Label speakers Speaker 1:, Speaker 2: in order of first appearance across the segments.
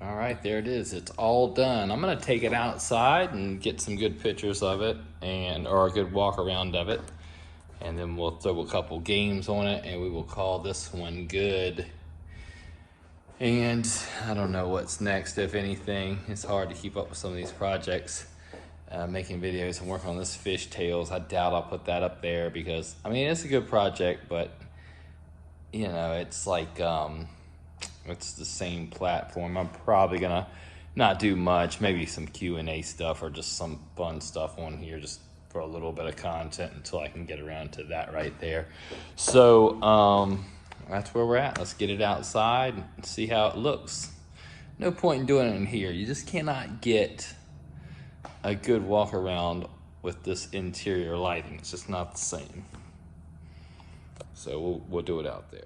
Speaker 1: All right, there it is. It's all done. I'm gonna take it outside and get some good pictures of it, or a good walk around of it, and then we'll throw a couple games on it, and we will call this one good. And I don't know what's next, if anything. It's hard to keep up with some of these projects. Making videos and working on this fish tails. I doubt I'll put that up there because I mean it's a good project, but you know it's like it's the same platform. I'm probably gonna not do much, maybe some Q&A stuff or just some fun stuff on here just for a little bit of content until I can get around to that right there. So that's where we're at. Let's get it outside and see how it looks. No point in doing it in here. You just cannot get a good walk around with this interior lighting. It's just not the same. So we'll do it out there.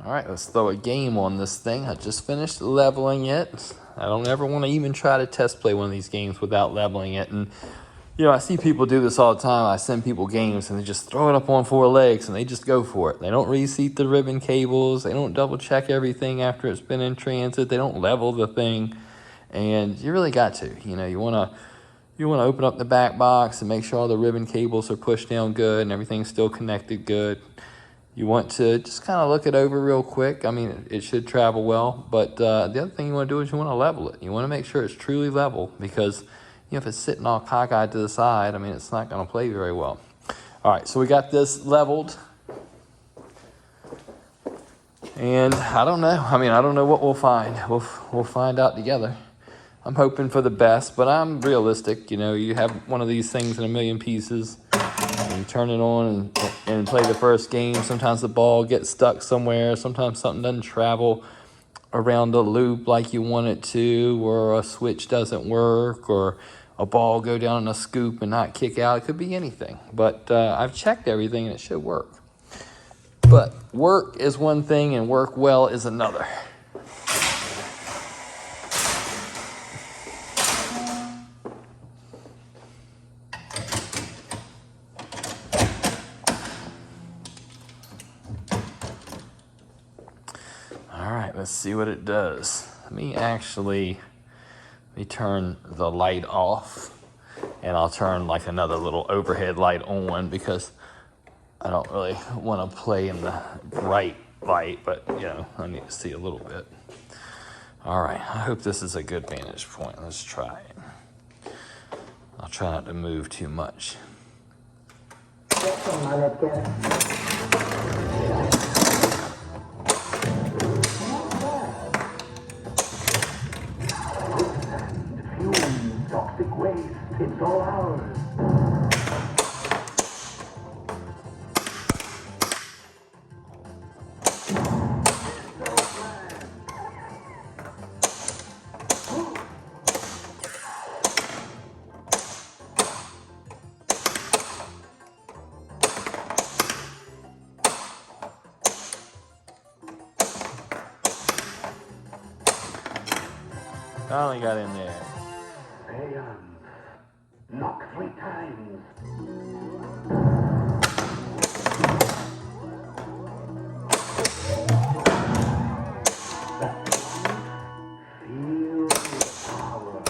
Speaker 1: All right, let's throw a game on this thing. I just finished leveling it. I don't ever want to even try to test play one of these games without leveling it. And, you know, I see people do this all the time. I send people games and they just throw it up on 4 legs and they just go for it. They don't reseat the ribbon cables. They don't double check everything after it's been in transit. They don't level the thing. And you really got to, you know, you want to open up the back box and make sure all the ribbon cables are pushed down good and everything's still connected good. You want to just kind of look it over real quick. I mean, it should travel well, but the other thing you want to do is you want to level it. You want to make sure it's truly level because, you know, if it's sitting all cockeyed to the side, I mean, it's not going to play very well. All right, so we got this leveled. And I don't know. I mean, I don't know what we'll find. We'll find out together. I'm hoping for the best, but I'm realistic. You know, you have one of these things in a million pieces. You turn it on and play the first game. Sometimes the ball gets stuck somewhere. Sometimes something doesn't travel around the loop like you want it to, or a switch doesn't work, or a ball go down in a scoop and not kick out. It could be anything. But I've checked everything and it should work. But work is one thing and work well is another. Let's see what it does. Let me turn the light off, and I'll turn like another little overhead light on because I don't really want to play in the bright light, but you know, I need to see a little bit. All right, I hope this is a good vantage point. Let's try it. I'll try not to move too much.
Speaker 2: It's all ours.
Speaker 1: Finally got in there.
Speaker 2: Knock 3 times. Feel the power.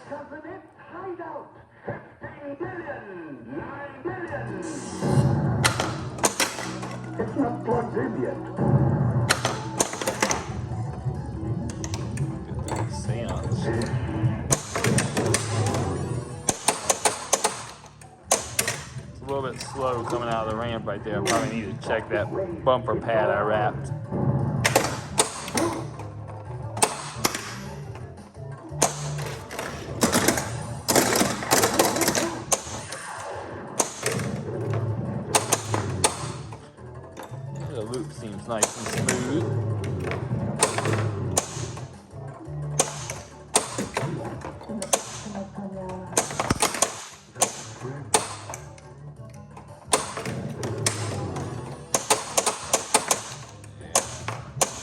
Speaker 2: Doesn't it hide out? 15 billion, 9 billion. It's not plugged in yet.
Speaker 1: Good sounds. It's a little bit slow coming out of the ramp right there. I probably need to check that bumper pad I wrapped. The loop seems nice and smooth.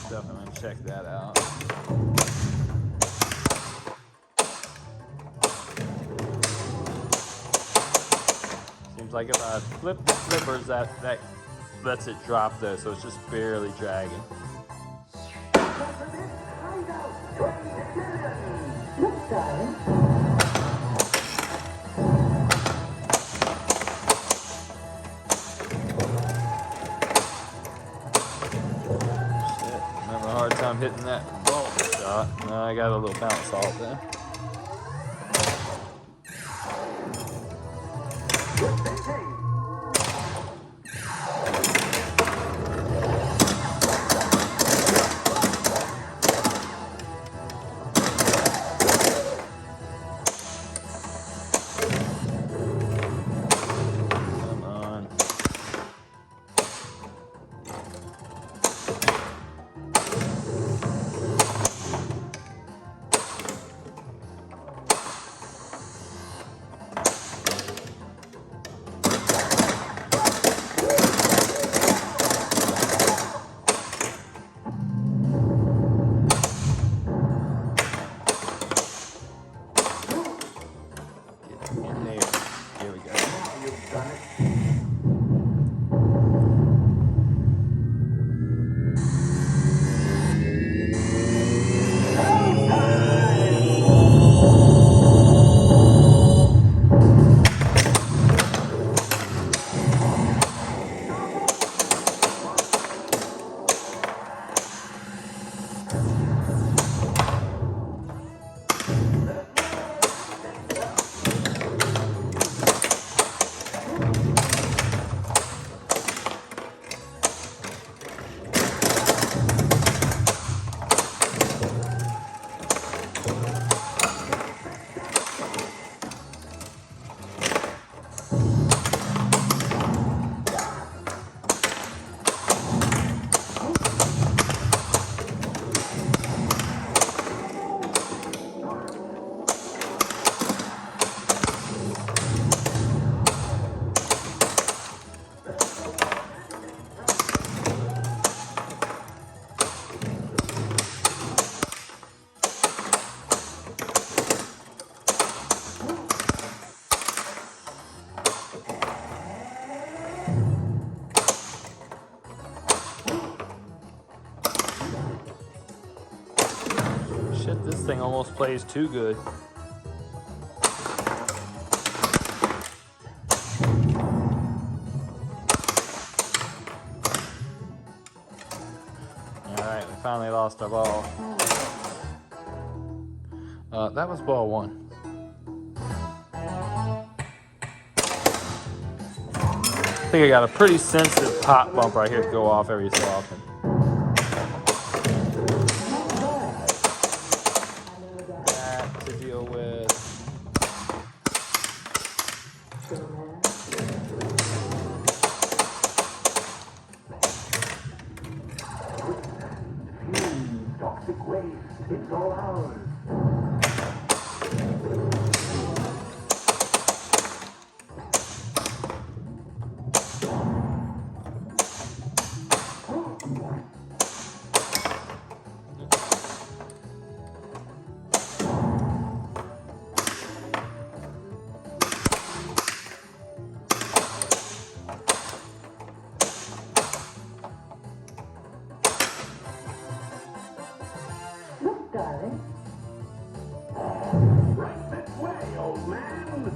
Speaker 1: Definitely check that out. Seems like if I flip the flippers, that lets it drop though, so it's just barely dragging.
Speaker 2: Look, darling.
Speaker 1: Shit, I'm having a hard time hitting that ball shot. No, I got a little bounce off there. In there. Here we go.
Speaker 2: You've done it.
Speaker 1: Shit, this thing almost plays too good. Alright, we finally lost our ball. That was ball one. I think I got a pretty sensitive pop bump right here to go off every so often. That to deal with.
Speaker 2: Toxic waste. It's all ours.
Speaker 3: Look, darling.
Speaker 2: Right this way, old man.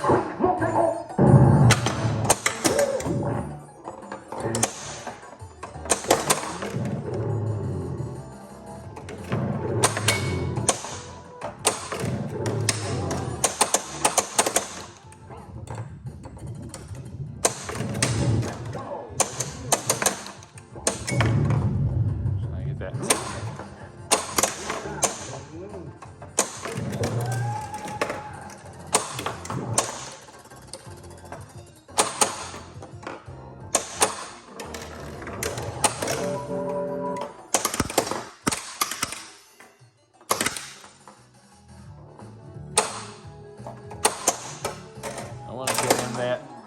Speaker 2: Quick, no pickle.
Speaker 1: I get that. I want to get in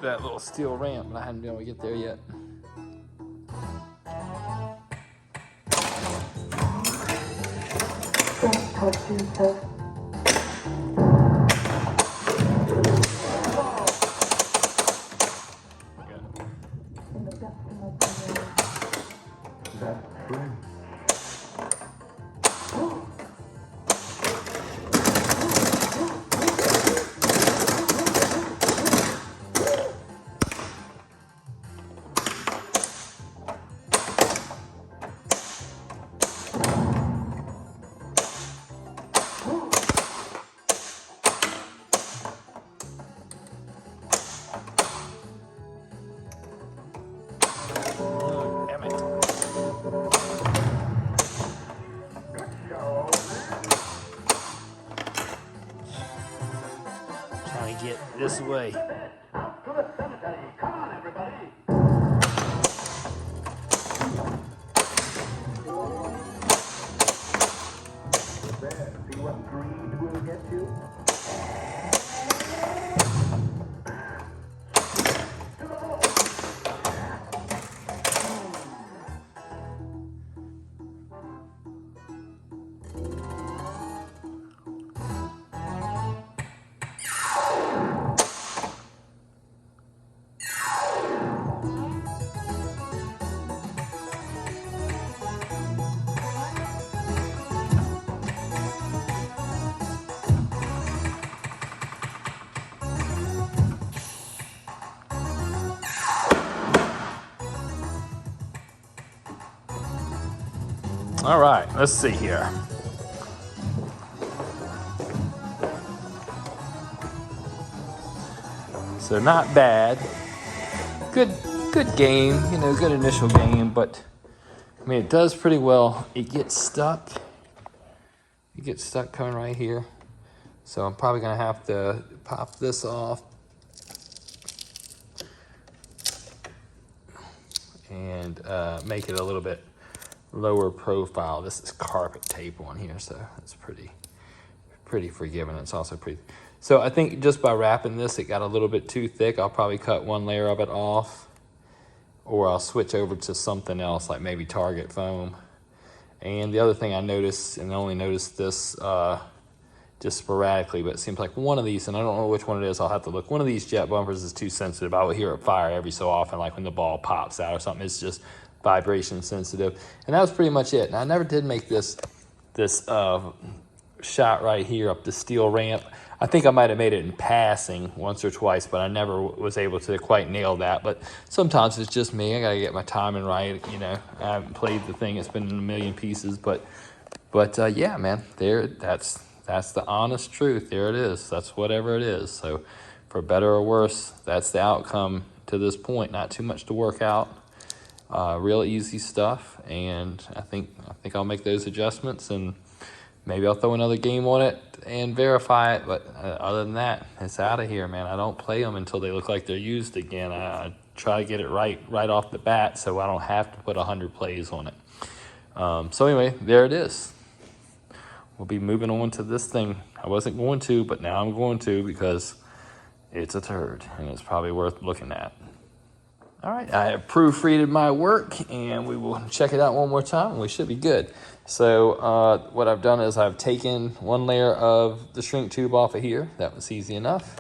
Speaker 1: that little steel ramp, but I haven't been able to get there yet.
Speaker 3: Don't torture yourself. In the depths of my brain.
Speaker 2: That's true.
Speaker 1: Oh, damn it. Trying to get this way.
Speaker 2: Out to the cemetery. Come on, everybody. There, see what greed will get you? To the boat.
Speaker 1: All right, let's see here. So not bad. Good game, you know, good initial game, but I mean, it does pretty well. It gets stuck. It gets stuck coming right here. So I'm probably gonna have to pop this off and make it a little bit lower profile. This is carpet tape on here, so it's pretty forgiving. It's also pretty. So I think just by wrapping this, it got a little bit too thick. I'll probably cut one layer of it off, or I'll switch over to something else, like maybe Target foam. And the other thing I noticed, and I only noticed this just sporadically, but it seems like one of these, and I don't know which one it is, I'll have to look. One of these jet bumpers is too sensitive. I will hear it fire every so often, like when the ball pops out or something. It's just vibration sensitive. And that was pretty much it. And I never did make this shot right here up the steel ramp. I think I might have made it in passing once or twice, but I never was able to quite nail that. But sometimes it's just me. I gotta get my timing right. You know, I haven't played the thing. It's been in a million pieces, but yeah, man, that's the honest truth. There it is. That's whatever it is. So for better or worse, that's the outcome to this point. Not too much to work out. Real easy stuff, and I think I'll make those adjustments, and maybe I'll throw another game on it and verify it. But other than that, it's out of here, man. I don't play them until they look like they're used again. I try to get it right off the bat, so I don't have to put 100 plays on it. So anyway, there it is. We'll be moving on to this thing. I wasn't going to, but now I'm going to, because it's a turd, and it's probably worth looking at. All right, I have proofreaded my work, and we will check it out one more time, and we should be good. So what I've done is I've taken one layer of the shrink tube off of here. That was easy enough.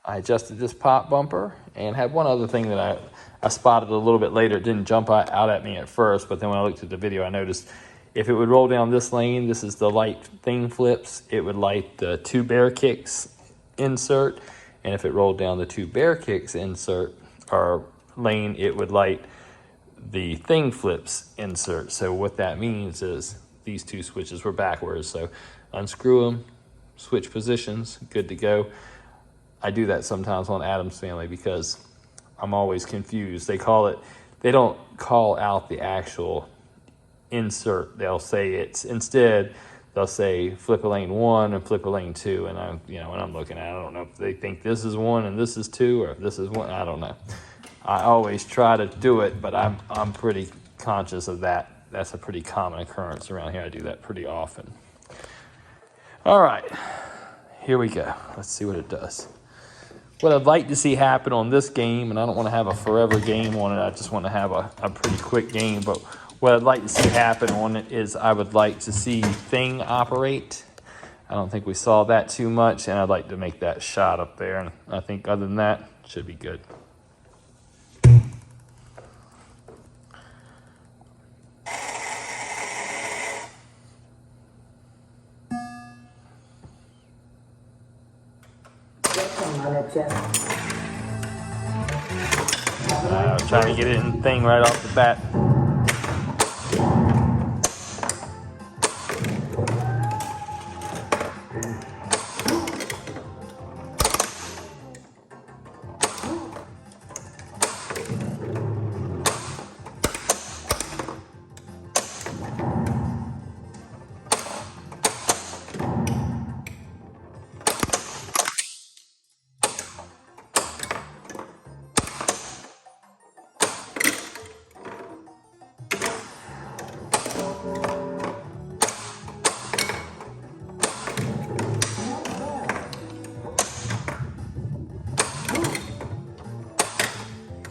Speaker 1: I adjusted this pop bumper, and had one other thing that I spotted a little bit later. It didn't jump out at me at first, but then when I looked at the video, I noticed if it would roll down this lane, this is the light thing flips, it would light the 2 bear kicks insert, and if it rolled down the 2 bear kicks insert, or lane, it would light the thing flips insert. So what that means is these 2 switches were backwards. So unscrew them, switch positions, good to go. I do that sometimes on Addams Family because I'm always confused. They don't call out the actual insert. They'll say they'll say flip a lane 1 and flip a lane 2. And when I'm looking at it, I don't know if they think this is 1 and this is 2, or if this is 1, I don't know. I always try to do it, but I'm pretty conscious of that. That's a pretty common occurrence around here. I do that pretty often. All right, here we go. Let's see what it does. What I'd like to see happen on this game, and I don't want to have a forever game on it, I just want to have a pretty quick game, but what I'd like to see happen on it is I would like to see thing operate. I don't think we saw that too much, and I'd like to make that shot up there, and I think other than that, it should be good. Trying to get it in thing right off the bat.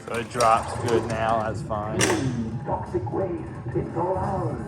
Speaker 1: So it drops good now, that's fine.
Speaker 2: Toxic waste, it's all ours.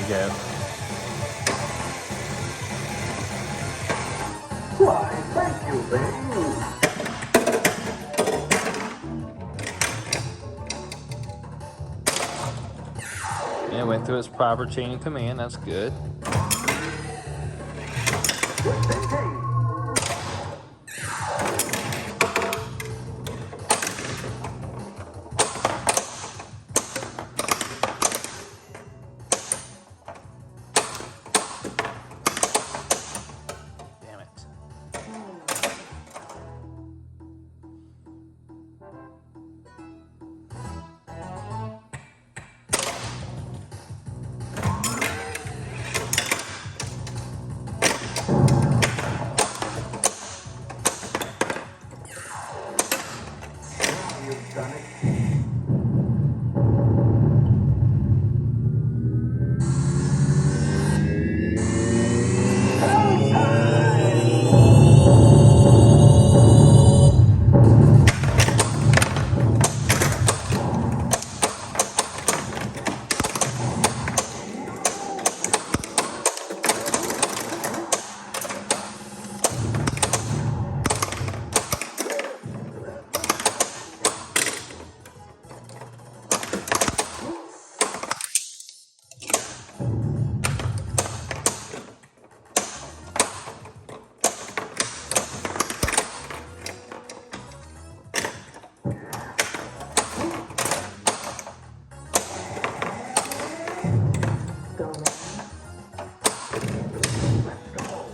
Speaker 1: go.
Speaker 2: Why, thank you, baby.
Speaker 1: And it went through its proper chain of command. That's good. Damn it.
Speaker 2: You've done it.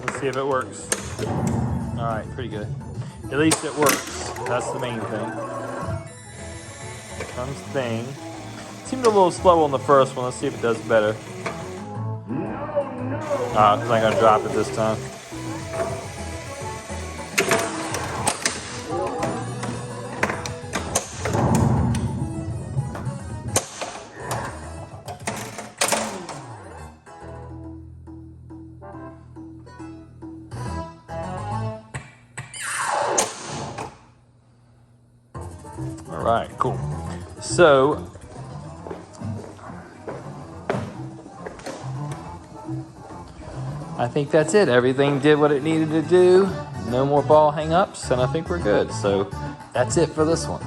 Speaker 1: Let's see if it works. All right, pretty good. At least it works. That's the main thing. Here comes the thing. Seemed a little slow on the first one. Let's see if it does better. Ah, it's not gonna drop it this time. All right, cool. So, I think that's it. Everything did what it needed to do. No more ball hang-ups, and I think we're good. So, that's it for this one.